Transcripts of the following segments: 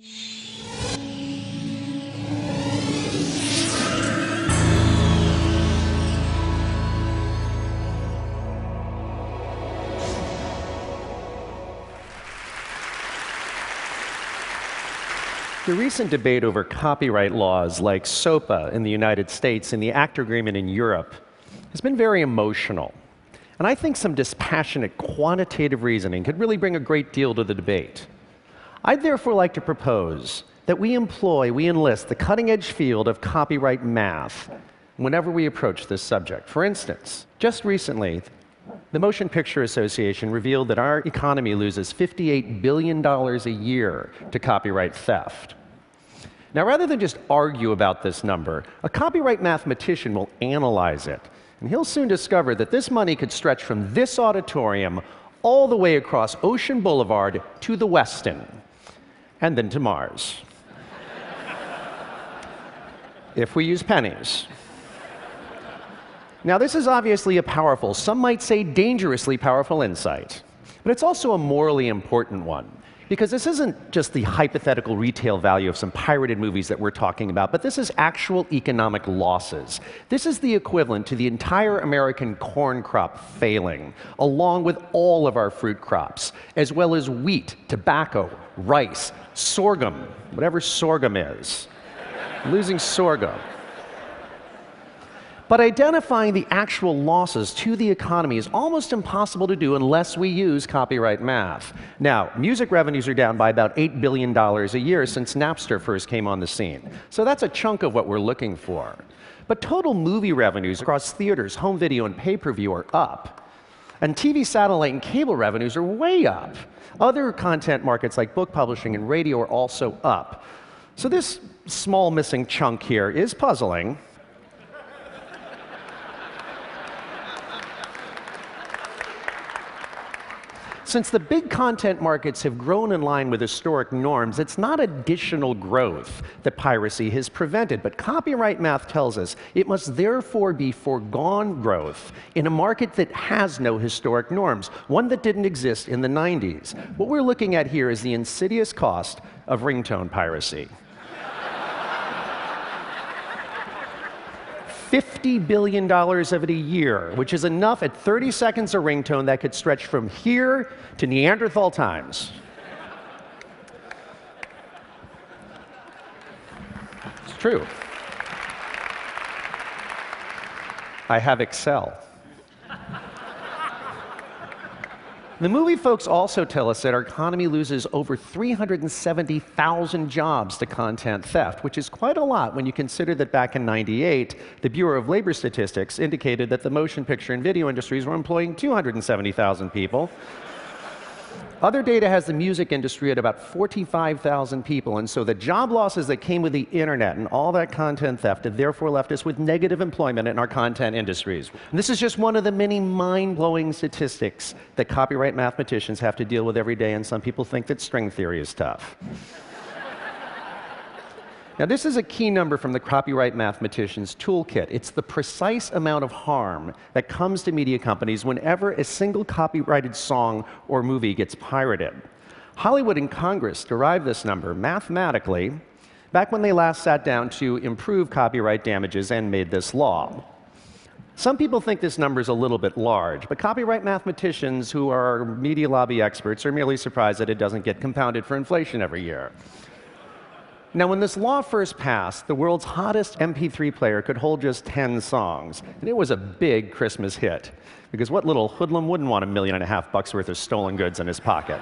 The recent debate over copyright laws like SOPA in the United States and the ACTA agreement in Europe has been very emotional. And I think some dispassionate quantitative reasoning could really bring a great deal to the debate. I'd therefore like to propose that we enlist the cutting-edge field of copyright math whenever we approach this subject. For instance, just recently, the Motion Picture Association revealed that our economy loses $58 billion a year to copyright theft. Now, rather than just argue about this number, a copyright mathematician will analyze it, and he'll soon discover that this money could stretch from this auditorium all the way across Ocean Boulevard to the Westin, and then to Mars. If we use pennies. Now, this is obviously a powerful, some might say dangerously powerful insight, but it's also a morally important one, because this isn't just the hypothetical retail value of some pirated movies that we're talking about, but this is actual economic losses. This is the equivalent to the entire American corn crop failing, along with all of our fruit crops, as well as wheat, tobacco, rice, sorghum, whatever sorghum is. Losing sorghum. But identifying the actual losses to the economy is almost impossible to do unless we use copyright math. Now, music revenues are down by about $8 billion a year since Napster first came on the scene. So that's a chunk of what we're looking for. But total movie revenues across theaters, home video, and pay-per-view are up. And TV, satellite, and cable revenues are way up. Other content markets like book publishing and radio are also up. So this small missing chunk here is puzzling. Since the big content markets have grown in line with historic norms, it's not additional growth that piracy has prevented, but copyright math tells us it must therefore be foregone growth in a market that has no historic norms, one that didn't exist in the 90s. What we're looking at here is the insidious cost of ringtone piracy. $50 billion of it a year, which is enough at 30 seconds a ringtone that could stretch from here to Neanderthal times. It's true. I have Excel. The movie folks also tell us that our economy loses over 370,000 jobs to content theft, which is quite a lot when you consider that back in '98, the Bureau of Labor Statistics indicated that the motion picture and video industries were employing 270,000 people. Other data has the music industry at about 45,000 people, and so the job losses that came with the internet and all that content theft have therefore left us with negative employment in our content industries. And this is just one of the many mind-blowing statistics that copyright mathematicians have to deal with every day, and some people think that string theory is tough. Now, this is a key number from the Copyright Mathematician's Toolkit. It's the precise amount of harm that comes to media companies whenever a single copyrighted song or movie gets pirated. Hollywood and Congress derived this number mathematically back when they last sat down to improve copyright damages and made this law. Some people think this number is a little bit large, but copyright mathematicians who are media lobby experts are merely surprised that it doesn't get compounded for inflation every year. Now, when this law first passed, the world's hottest MP3 player could hold just 10 songs, and it was a big Christmas hit, because what little hoodlum wouldn't want $1.5 million worth of stolen goods in his pocket?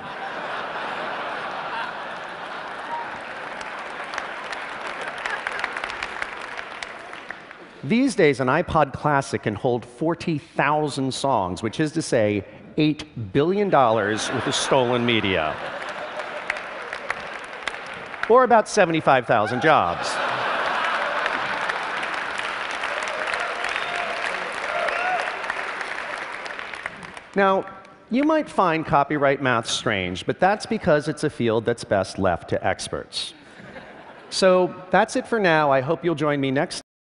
These days, an iPod Classic can hold 40,000 songs, which is to say, $8 billion worth of stolen media. Or about 75,000 jobs. Now, you might find copyright math strange, but that's because it's a field that's best left to experts. So that's it for now. I hope you'll join me next